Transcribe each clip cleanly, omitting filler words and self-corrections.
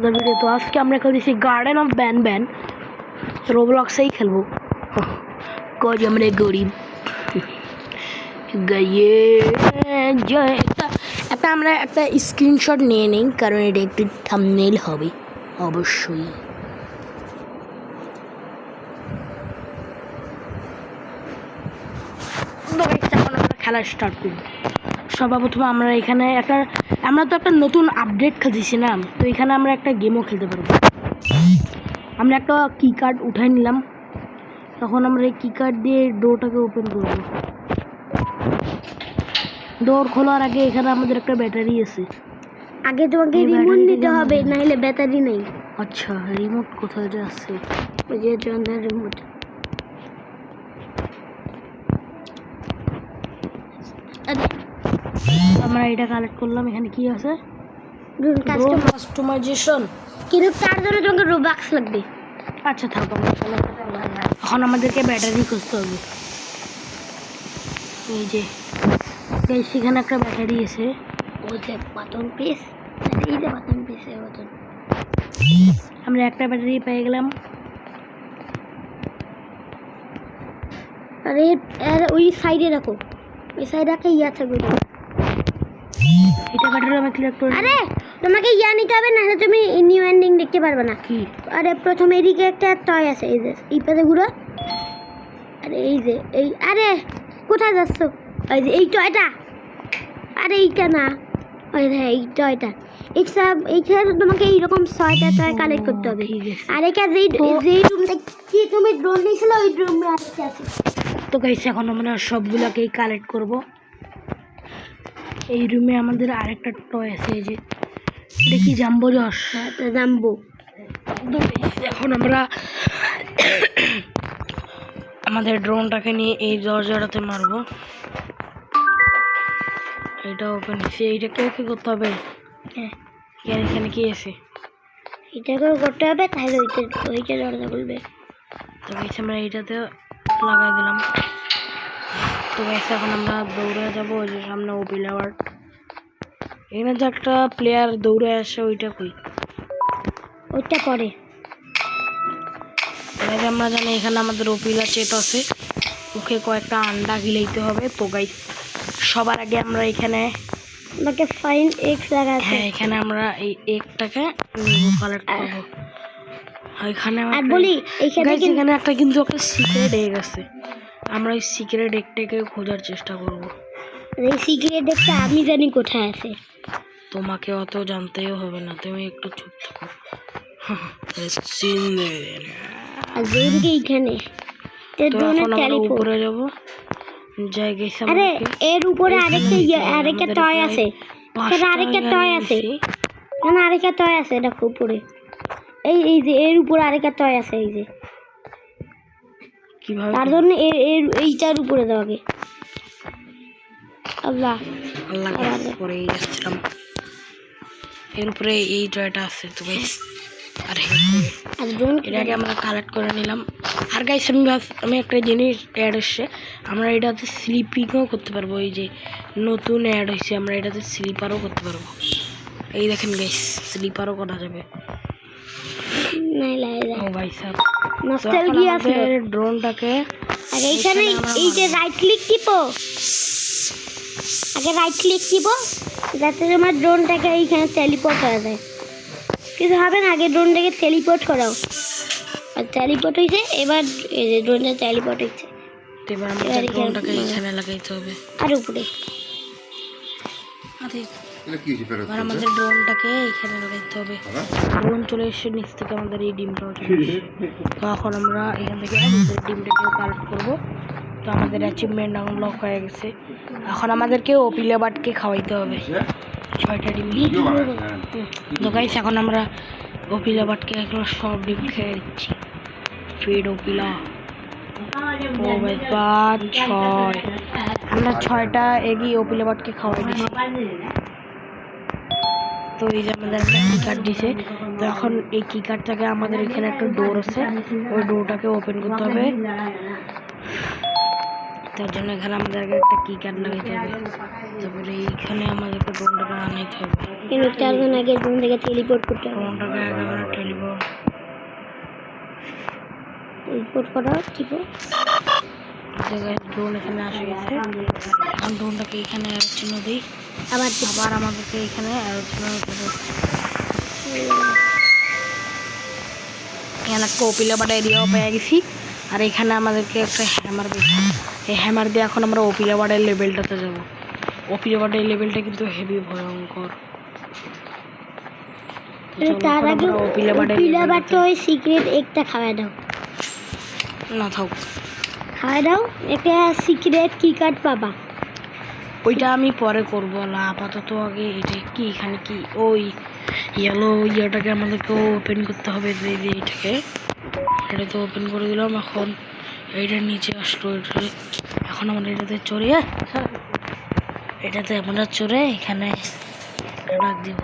Video. তো আজকে আমরা খেলতেছি গার্ডেন অফ ব্যান ব্যান, রোবলক্সেই খেলবো। কজ আমরা গরিব গাইয়ে একটা আমরা একটা স্ক্রিনশট নিয়ে নিই, কারণ এটা একটু থাম্বনেইল হবে অবশ্যই। এখন আমরা খেলা স্টার্ট করব। সর্বপ্রথম আমরা এখানে আমরা তো একটা নতুন আপডেট খেলতেছি না, তো এখানে আমরা একটা গেমও খেলতে পারবো। আমরা একটা কি কার্ড উঠাই নিলাম, তখন আমরা এই কি কার্ড দিয়ে ডোরটাকে ওপেন করব। ডোর খোলার আগে এখানে আমাদের একটা ব্যাটারি আছে। আগে তোমাকে রিমোট নিতে হবে, নাহলে ব্যাটারি নেই। আচ্ছা, রিমোট কোথায় যে আছে? ওই যে জন্দার রিমোট। আমরা এটা কালেক্ট করলাম। এখানে কি আছে? কাস্টমাইজেশন। কিন্তু তার জন্য তোমাকে রোবাক্স লাগবে। আচ্ছা থাকো, এখন আমাদেরকে ব্যাটারি খুঁজতে হবে। এই যে সেখানে একটা ব্যাটারি আছে। ওই যে বাটন পিস, এই যে বাটন পিস, এই বাটন। আমরা একটা ব্যাটারি পেয়ে গেলাম। আরে ওই সাইডে রাখো, ওই সাইডে রাখে থাকবে। এটা ব্যাটারি আমি ক্লিয়ার করে। আরে তোমাকে নিতে হবে, নাহলে তুমি নিউ এন্ডিং দেখতে পারবে না। কি? আরে প্রথম এদিকে একটা টয় আছে, এই যে এই পাশে ঘুরো। আরে এই যে এই, আরে কোথায় যাচ্ছ? এই যে এই টয়টা, আরে এইটা না, ওই যে এই টয়টা। এইখানে তোমাকে এইরকম 6টা টয় কালেক্ট করতে হবে। আর এটা যেই রুমটা কি তুমি ড্রোন নিয়েছিল, ওই রুমে আরেকটা আছে। তো গাইস এখন আমরা সবগুলোকেই কালেক্ট করব। এই রুমে আমাদের আরেকটা টয় আছে, এই যে এটা কি জাম্বো জশ? জাম্বো। এখন আমরা আমাদের ড্রোনটাকে নিয়ে এই দরজাটাতে মারবো। এটা ওপেন হচ্ছে। এইটা কেউ কি করতে হবে? হ্যাঁ, এখানে কি আছে? এটা করে করতে হবে, তাহলে ওইটা দরজা খুলবে। তো গাইস আমরা এইটাতে লাগাই দিলাম। তো গাইস এখন আমরা দৌড়ে যাবো ওই যে সামনে ওপিল অ্যাওয়ার্ড। এখানে তো একটা প্লেয়ার দৌড়ে আসে, ওইটা কই? ওইটা পরে আমরা জানি এখানে আমাদের ওপিলা চেট আছে, ওকে কয়েকটা আন্ডা গিলাইতে হবে। তো গাইস সবার আগে আমরা এখানে আমাকে ফাইন এক্স লাগাতে। হ্যাঁ, এখানে আমরা এই এগটাকে কালেক্ট করব। এখানে আর বলি এখানে একটা কিন্তু একটা সিক্রেট এগ আছে। আমরা এই সিক্রেট এগটাকে খোঁজার চেষ্টা করব। এই সিক্রেট এগটা আমি জানি কোথায় আছে। তোমাকে অত জানতেও হবে না, তুমি একটু চুপ থাকো। আর যেদিকে এইখানে উপরে যাব, যাই গেছি। আরে এর উপরে আরেকটা টয় আছে, আরেকটা টয় আছে, না আরেকটা টয় আছে, দেখো উপরে। এই যে এর উপরে আরেকটা টয় আছে, এই যে। কিভাবে? তার জন্য এইটার উপরে দাও আগে। আল্লাহ পরে যাচ্ছিলাম, এর উপরে এই টয়টা আছে। তো গাইস আরে এটাকে আমরা কালেক্ট করে নিলাম। আর গাইস আমি একটা জিনিস অ্যাড হচ্ছে, আমরা এটাতে স্লিপিংও করতে পারবো। এই যে নতুন অ্যাড হয়েছে, আমরা এটাতে স্লিপারও করতে পারবো। এই দেখেন গাইস, স্লিপারও করা যাবে। ও ভাই সাহেব, নস্টালজিয়া আছে। ড্রোনটাকে আগে এইখানে এই যে রাইট ক্লিক টিপো, আগে রাইট ক্লিক টিপো, যাতে তোমার ড্রোনটাকে এইখানে টেলিপোর্ট হয়ে যায়। কিছু হবে না, আগে ড্রোনটাকে টেলিপোর্ট করাও। আর টেলিপোর্ট হয়েছে, এবার এই যে ড্রোনটা টেলিপোর্ট হয়েছে। এবার আমাদের ড্রোনটাকে এইখানে লাগাইতে হবে, আর উপরে। আর আমাদের ড্রোনটাকে এইখানে লাগাইতে হবে। ড্রোন চলে এসে নিচ থেকে আমাদের এই ডিমটাও চলে এসে। তো এখন আমরা এখান থেকে আমাদের ডিমটাকেও কালেক্ট করবো। তো আমাদের অ্যাচিভমেন্ট আনলক হয়ে গেছে। এখন আমাদেরকে ওপিলা বাটকে খাওয়াইতে হবে 6টা ডিম। তো গাইস এখন আমরা ওপিলা বাটকে এখন সব ডিম খেয়ে দিচ্ছি। ফিড ওপিলা। ও ভাই 5 6 আমরা 6টা এগিয়ে ওপিলা বাটকে খাওয়াই দিচ্ছি। তো এই যে আমাদের একটা কি কার্ড দিছে। তো এখন এই কি কার্ডটাকে আমাদের এখানে একটা ডোর আছে, ওই ডোরটাকে ওপেন করতে হবে। তার জন্য এখানে আমাদেরকে একটা কি কার্ড লাগাইতে হবে, তারপরে এইখানে আমাদেরকে ড্রোনটাকে আনাইতে হবে। কিন্তু 4 জন আগে ড্রোন থেকে টেলিপোর্ট করতে হবে। ড্রোনটাকে আগে আমরা টেলিপোর্ট করা ঠিক আছে। ড্রোন এখানে আসে গেছে। এখন ড্রোনটাকে এখানে চিহ্ন দিই, আবার আমাদেরকে এখানে চিহ্ন দিতে হবে। এখানে একটা ওপিলা বাটা এরিয়াও পেয়ে গেছি, আর এখানে আমাদেরকে একটা হ্যামার বেশি, এই হ্যামার দিয়ে এখন আমরা ওপিলা বাটের লেভেলটাতে যাব। ওপিলা বাটের লেভেলটা কিন্তু হেভি ভয়ঙ্কর। তার আগে ওপিলা বাটে ওই সিক্রেট একটা খাওয়াই দাও না, থাক খাওয়াই দাও, একটা সিক্রেট কি কার্ড পাবা। ওইটা আমি পরে করবো না, আপাতত আগে এটা কি এখানে কি ওই ইয়েলো ইয়েটাকে আমাদেরকে ওপেন করতে হবে। এইটাকে এটা তো ওপেন করে দিলাম। এখন এইটার নিচে আসলো, এখন আমরা এটাতে চড়ে আমরা চড়ে এখানে ডাক দিব।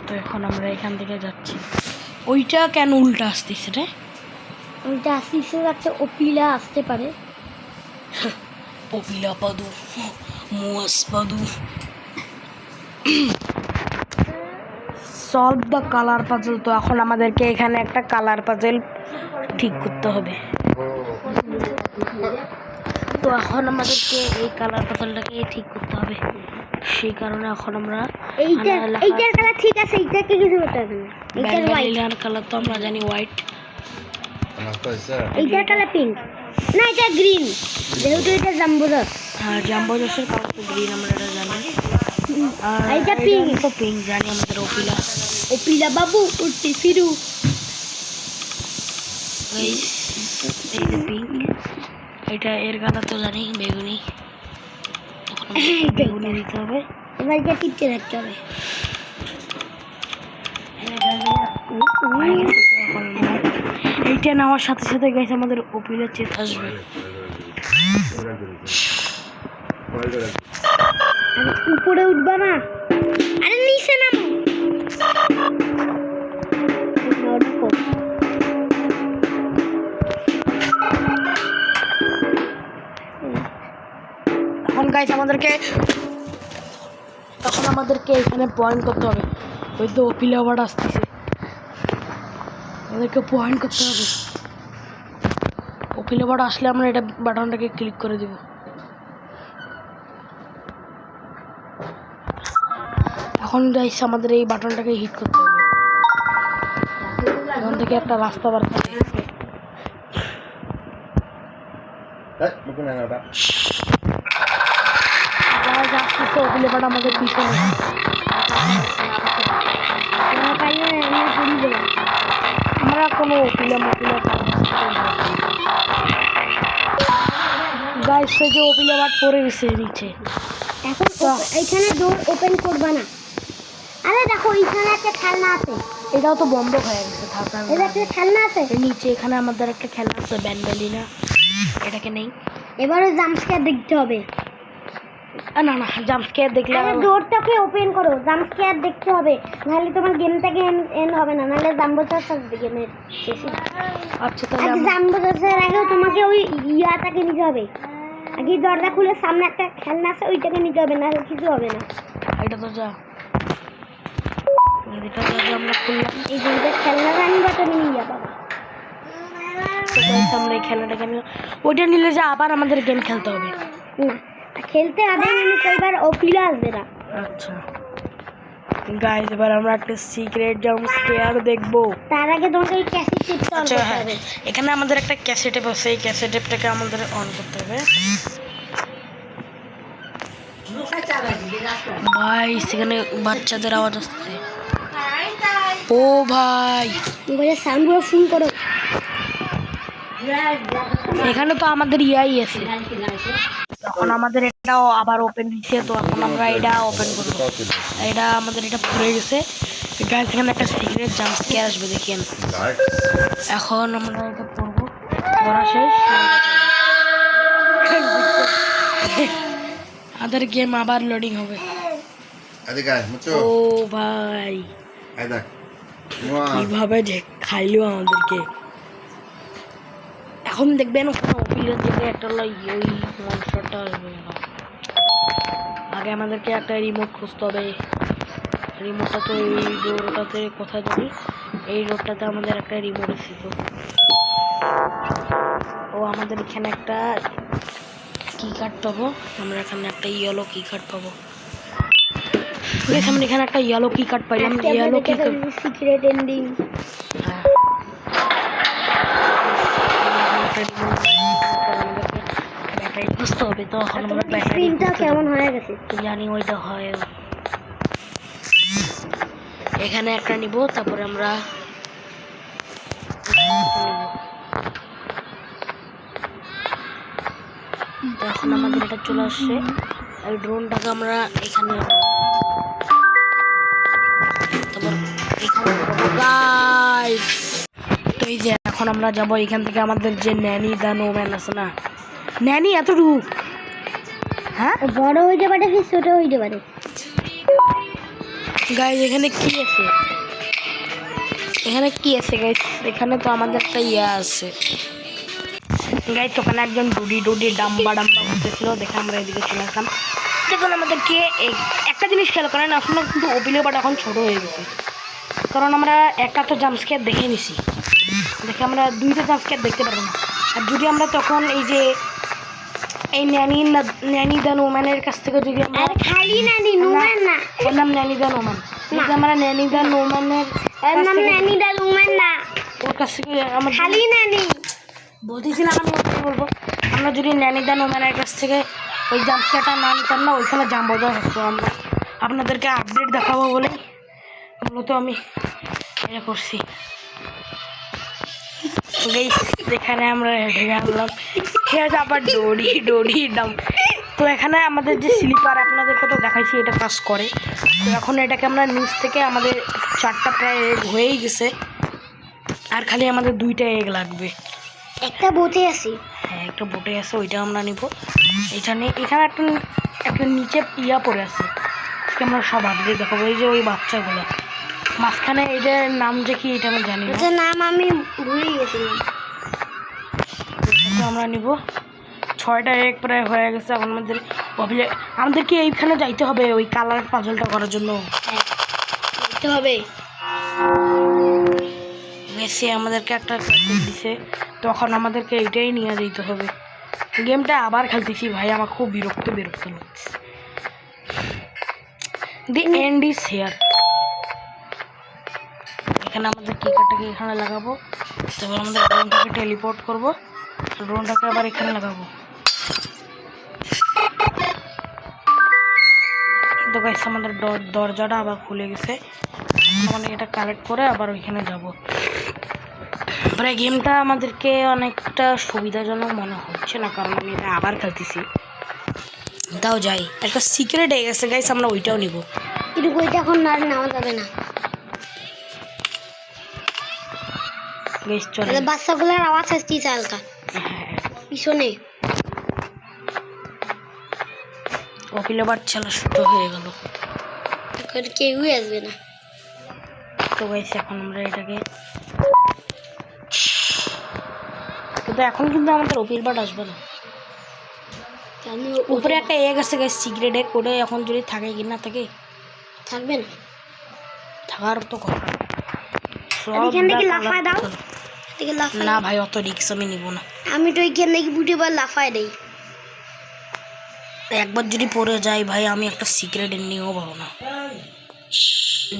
তো এখন আমরা এখান থেকে যাচ্ছি। ওইটা কেন উল্টা আসতেছে রে? ওইটা আসতেছে একটা ওপিলা আসতে পারে। ওপিলা পাদু মুয়াস পাদু। Solve the colour puzzle. তো এখন আমাদেরকে এখানে একটা কালার পাজল ঠিক করতে হবে। তো এখন আমাদেরকে এই কালার পাজলটাকে ঠিক করতে হবে, সেই কারণে এখন আমরা এইটার কালার ঠিক আছে, এইটাকে কিছু করতে হবে না। এইটার হোয়াইট কালার তো আমরা জানি হোয়াইট, এইটার কালার পিঙ্ক না, এটা গ্রিন, যেহেতু এটা জাম্বোজাস। হ্যাঁ, জাম্বোজাসের কালার তো গ্রিন, আমরা এটা জানি। আর এইটা পিঙ্ক, তো পিঙ্ক জানি আমাদের ওপিলা বাবু উঠতে ফিরু। এই যে পিঙ্ক, এটা এর কালার তো জানি বেগুনি। বেগুনি দিতে হবে, এবার এটা টিপতে রাখতে হবে। এইটা নেওয়ার সাথে সাথে গেছে আমাদের ওপিলের চেত আসবে। উপরে উঠবা না, আরে নিচে নামো। এখন গাইছে আমাদেরকে এখানে পয়েন্ট করতে হবে। ওই তো ওপিল আবার আসতেছে, আমাদেরকে পয়েন্ট করতে হবে। ওপিল আবার আসলে আমরা এটা বাটনটাকে ক্লিক করে দেব। এখন গাইছে আমাদের এই বাটনটাকে হিট করতে হবে। এখান থেকে একটা রাস্তা বার করতে হবে। আমাদের পিছনে আমরা কোনো গাইস যে ওপিলা বাট পড়ে গেছে নিচে। এখন এইখানে ডোর ওপেন করবা না। আরে দেখো এইখানে একটা খেলনা আছে, এটাও তো বন্ধ হয়ে গেছে। এটা একটা খেলনা আছে নিচে, এখানে আমাদের একটা খেলনা আছে ব্যানবেলিনা, এটাকে নেই। এবারে জাম্পস্কেয়ার দেখতে হবে। না না, জাম্পস্কেয়ার দেখলে ডোরটাকে ওপেন করো, জাম্পস্কেয়ার দেখতে হবে, নাহলে তোমার গেমটাকে এন্ড হবে না, নাহলে জাম্বোজাস আসবে গেমের শেষে। আচ্ছা, তাহলে জাম্বোজাসের আগে তোমাকে ওই ইয়াটাকে নিতে হবে। আগে দরজা খুলে সামনে একটা খেলনা আছে, ওইটাকে নিতে হবে, নাহলে কিছু হবে না। এটা তো যা আমরা খুললাম, এই যে খেলনাটা আনবা তো নিয়ে যা বাবা। আমরা এই খেলাটাকে ওইটা নিলে যে আবার আমাদের গেম খেলতে হবে না, খেলতে হবে আমি কয়বার ওপিলা আসবে না। আচ্ছা গাইস, এবার আমরা একটা সিক্রেট জাম্প স্কেয়ার দেখবো। তার আগে তোমাকে এই ক্যাসেট টেপটা অন করতে হবে। এখানে আমাদের একটা ক্যাসেট টেপ আছে, এই ক্যাসেট টেপটাকে আমাদের অন করতে হবে। ভাই সেখানে বাচ্চাদের আওয়াজ আসছে। ও ভাই, বলে সাউন্ডগুলো ফোন করো। এখানে তো আমাদের ইয়াই আছে, তখন আমাদের এটাও আবার ওপেন দিচ্ছে। তো এখন আমরা এটা ওপেন করবো। এটা আমাদের এটা পড়ে গেছে। গাইস এখানে একটা সিক্রেট জাম্প স্কেয়ার আসবে, দেখেন। এখন আমরা এটা পড়বো, পড়া শেষ। আমাদের গেম আবার লোডিং হবে। ও ভাই, কিভাবে যে খাইলো আমাদেরকে। এখন দেখবেন ওখানে অপিলের দিকে একটা ওই মনস্টারটা আসবে। আগে আমাদেরকে একটা রিমোট খুঁজতে হবে। রিমোটটা তো এই রোডটাতে কোথায় যাবে? এই রোডটাতে আমাদের একটা রিমোট ছিল। ও আমাদের এখানে একটা কি কার্ড পাবো। আমরা এখানে একটা ইয়েলো কি কার্ড পাবো। আমরা এখানে একটা ইয়েলো কি কার্ড পাইলাম। ইয়েলো কি কার্ড সিক্রেট এন্ডিং। হ্যাঁ, ব্যাটারি খুঁজতে হবে। তো এখন আমরা ব্যাটারি স্ক্রিনটা কেমন হয়ে গেছে জানি ওইটা হয়। এখানে একটা নিব, তারপরে আমরা এখন আমাদের এটা চলে আসছে। এই ড্রোনটাকে আমরা এখানে তারপর এখানে গাইস। তো এই যে এখন আমরা যাব এখান থেকে আমাদের যে ন্যানি দা নোম্যান আছে না, ন্যানি এতটুকু, হ্যাঁ বড় হইতে পারে কি ছোট হইতে পারে। গাইস এখানে কি আছে? এখানে কি আছে গাইস? এখানে তো আমাদের একটা ইয়া আছে গাইস। ওখানে একজন ডুডি ডাম্বা করতেছিল দেখে আমরা এদিকে চলে আসলাম। দেখুন আমাদেরকে একটা জিনিস খেয়াল করেন, আসলে কিন্তু অপিলের বাট এখন ছোটো হয়ে গেছে। কারণ আমরা একটা তো জাম্পস্কেয়ার দেখে নিছি, দেখে আমরা দুইটা জাম্পস্কেয়ার দেখতে পারবো না। আর যদি আমরা তখন এই যে এই ন্যানি দা নোম্যানের কাছ থেকে যদি আমরা খালি ন্যানি নোম্যান না, ওর নাম ন্যানি দা নোম্যান, যদি আমরা ন্যানি দা নোম্যানের ন্যানি দা নোম্যান না, ওর কাছ থেকে আমরা খালি ন্যানি বলতেছিলাম, আমি ওটাই বলবো। আমরা যদি ন্যানি দা নোম্যানের কাছ থেকে ওই জাম্পস্কেয়ারটা না নিতাম না, ওইখানে জাম্প দেওয়া হতো। আমরা আপনাদেরকে আপডেট দেখাবো বলেই মূলত আমি এটা করছি। এখানে আমরা হেঁটে গেলাম, আবার ডোরি ডাম। তো এখানে আমাদের যে স্লিপার আপনাদেরকে তো দেখাইছি, এটা কাজ করে। তো এখন এটাকে আমরা নিচ থেকে আমাদের 4টা প্রায় এগ হয়েই গেছে, আর খালি আমাদের 2টা এগ লাগবে। একটা বোটে আছে, হ্যাঁ একটা বোটে আছে, ওইটা আমরা নিব। এখানে একটা নিচে ইয়া পড়ে আছে, আজকে আমরা সব আপডেট দেখাবো। এই যে ওই বাচ্চাগুলো মাঝখানে, এটার নাম যে কি এটা আমি জানি না, এটার নাম আমি ভুলে গেছিলাম। আমরা নিব। 6টা এগ প্রায় হয়ে গেছে। এখন আমাদেরকে এইখানে যাইতে হবে ওই কালার পাজলটা করার জন্য। দেখতে হবে মেসি আমাদেরকে একটা দিছে, তখন আমাদেরকে এইটাই নিয়ে যেতে হবে। গেমটা আবার খেলতেছি ভাই, আমার খুব বিরক্ত লাগছে। The end is here. এখানে আমাদের কিকারটাকে এখানে লাগাবো, তারপর আমাদের ড্রোনটাকে টেলিপোর্ট করবো, ড্রোনটাকে আবার এখানে লাগাবো। তো গাইস আমাদের দরজাটা আবার খুলে গেছে। আমাদের এটা কালেক্ট করে আবার ওইখানে যাব। প্রায় গেমটা আমাদেরকে অনেকটা সুবিধাজনক মনে হচ্ছে না, কারণ আমি এটা আবার খেলতেছি। তাও যাই, একটা সিক্রেট হয়ে গেছে গাইস, আমরা ওইটাও নিব। কিন্তু ওইটা এখন আর নেওয়া যাবে না। গাইস চলে, বাচ্চাগুলোর আওয়াজ আসতেছে হালকা পিছনে। কপিল আবার ছেলে শুরু হয়ে গেল, কেউই আসবে না। তো গাইস এখন আমরা এটাকে, কিন্তু এখন কিন্তু আমাদের অপিল বাট আসবে না। উপরে একটা এগ আছে গাইস, সিক্রেট এগ। ওটা এখন যদি থাকে কি না থাকে, থাকবে না, থাকার তো কথা। এখান থেকে লাফায় দাও, না ভাই অত রিক্স আমি নিব না। আমি তো এখান থেকে বুটে বার লাফায় দেই। একবার যদি পড়ে যাই ভাই, আমি একটা সিক্রেট এন্ডিংও পাবো না।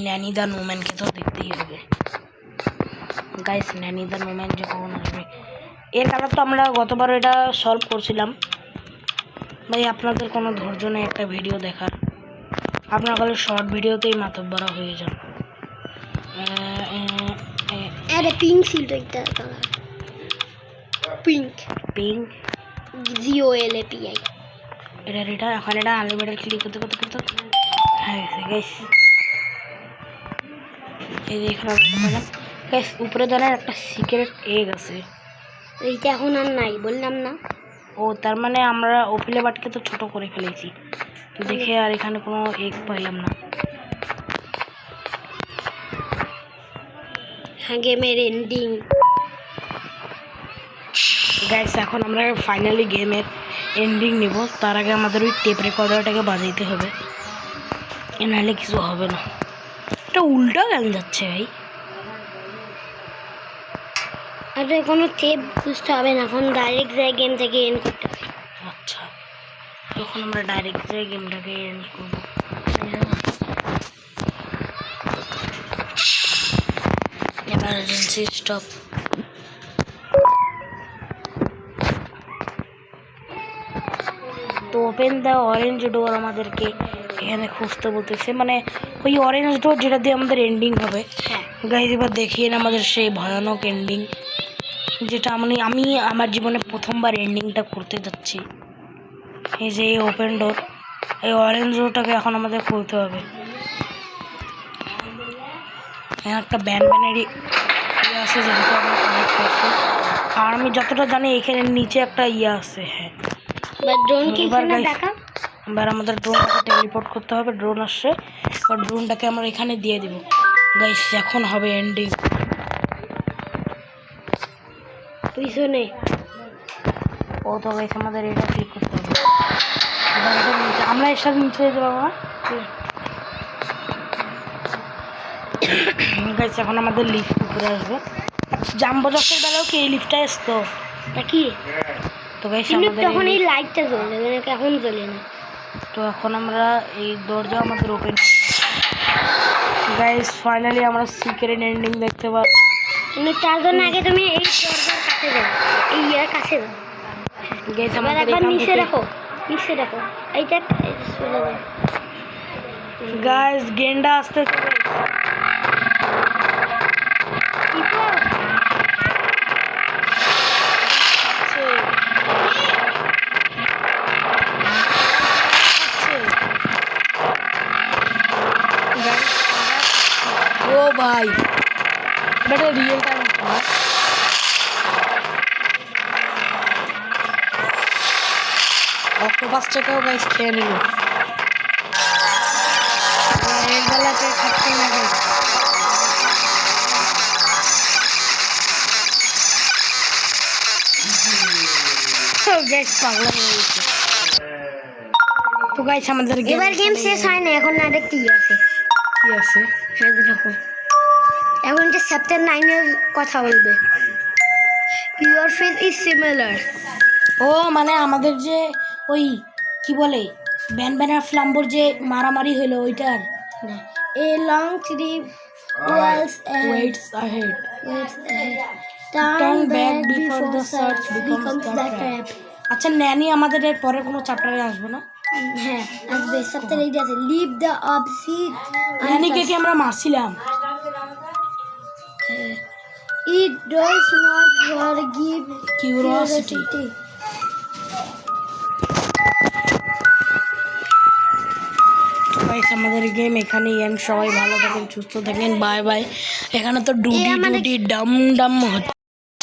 ন্যানি দা নোম্যানকে তো দেখতেই হবে গাইস। ন্যানি দা নোম্যান যে কখন আসবে, এর কারণ তো আমরা গতবার এটা সলভ করছিলাম ভাই। আপনাদের কোনো ধৈর্য নেই একটা ভিডিও দেখার, আপনার কালে শর্ট ভিডিওতেই মাতব্বরা হয়ে যান। আরে পিঙ্ক ছিল এটা, পিঙ্ক GOLAPI। এটা এখন এটা আনলিমিটেড ক্লিক করতে হ্যাঁ গাইস। এই যে এখানে গাইস উপরে দাঁড়ায় একটা সিক্রেট এগ আছে, এইটা এখন আর নাই বললাম না। ও তার মানে আমরা ওপিলে বাটকে তো ছোট করে ফেলেছি, তো দেখে আর এখানে কোনো এগ পাইলাম না। হ্যাঁ গেমের এন্ডিং। গাইস এখন আমরা ফাইনালি গেমের এন্ডিং নিব, তার আগে আমাদের ওই টেপ রেকর্ডারটাকে বাজাইতে হবে, নাহলে কিছু হবে না। এটা উল্টো গান যাচ্ছে ভাই। আর কোনো টেপ বুঝতে হবে না, এখন ডাইরেক্ট যায় গেম থেকে এন্ড করতে হবে। আচ্ছা, তখন আমরা ডাইরেক্ট যাই গেমটাকে এন্ড করবো। Emergency stop. তো ওপেন দ্য অরেঞ্জ ডোর আমাদেরকে এখানে খুঁজতে বলতেছে, মানে ওই অরেঞ্জ ডোর যেটা দিয়ে আমাদের এন্ডিং হবে। হ্যাঁ গাইজ এবার দেখিয়ে আমাদের সেই ভয়ানক এন্ডিং, যেটা আমি আমার জীবনে প্রথমবার এন্ডিংটা করতে যাচ্ছি। এই যে এই ওপেন ডোর, এই অরেঞ্জ ডোরটাকে এখন আমাদের খুলতে হবে। একটা ব্যানারি ইয়ে আছে যেটা আমরা কানেক্ট করছি, আর আমি যতটা জানি এখানে নিচে একটা ইয়ে আছে। হ্যাঁ, এবার আমাদের ড্রোনটাকে টেলিপোর্ট করতে হবে। ড্রোন আসছে, এবার ড্রোনটাকে আমরা এখানে দিয়ে দিব। গাইস এখন হবে এন্ডিং। পিছনে ও তো গাইস আমাদের এটা ক্লিক করতে হবে। এবার এটা নিচে, আমরা এর সাথে নিচে যেতে পারবো না। গাইস এখন আমাদের লিফট উপরে আসবে। জাম্বো জকের বেলাও কি এই লিফটটা আসতো নাকি? তো গাইস কিন্তু আমাদের তখন এই লাইটটা জ্বলে, এখন জ্বলে না। তো এখন আমরা এই দরজা আমাদের ওপেন। গাইস ফাইনালি আমরা সিক্রেট এন্ডিং দেখতে পাবো। কিন্তু তার জন্য আগে তুমি এই দরজার কাছে যাও, এই ইয়ার কাছে যাও। গাইস আবার আমাদের একবার এখান নিচে থেকে রাখো, নিচে রাখো। এইটা চলে যাও। গাইস গেন্ডা আসতে ও ভাই, বেটা রিয়েল টাইম না। অক্টোপাসটাকেও গাইস খেয়ে নিল। এই বেলাতে খাচ্ছে না গাইস। গাইস পাগল হয়ে গেছে। তো গাইস আমাদের এবার গেম শেষ হয় না, এখন আরেক কি আছে? কি আছে? হ্যাঁ দেখো, এখন যে চ্যাপ্টার 9 এর কথা বলবে। Your face is similar. ও মানে আমাদের যে ওই কি বলে ব্যানার ফ্লাম্বোর যে মারামারি হলো ওইটার। A long tree was waits ahead, turn back back before the search becomes the trap. আচ্ছা ন্যানি আমাদের এর পরে কোনো চ্যাপ্টারে আসবে না? হ্যাঁ আসবে, চ্যাপ্টার 8 আছে। Leave the অবসিড। ন্যানিকে কি আমরা মারছিলাম? It does not forgive Curiosity. Guys আমাদের গেম এখানেই এন্ড। সবাই ভালো থাকেন, সুস্থ থাকেন, বাই বাই। এখানে তো ডুডি ডাম ডাম হচ্ছে।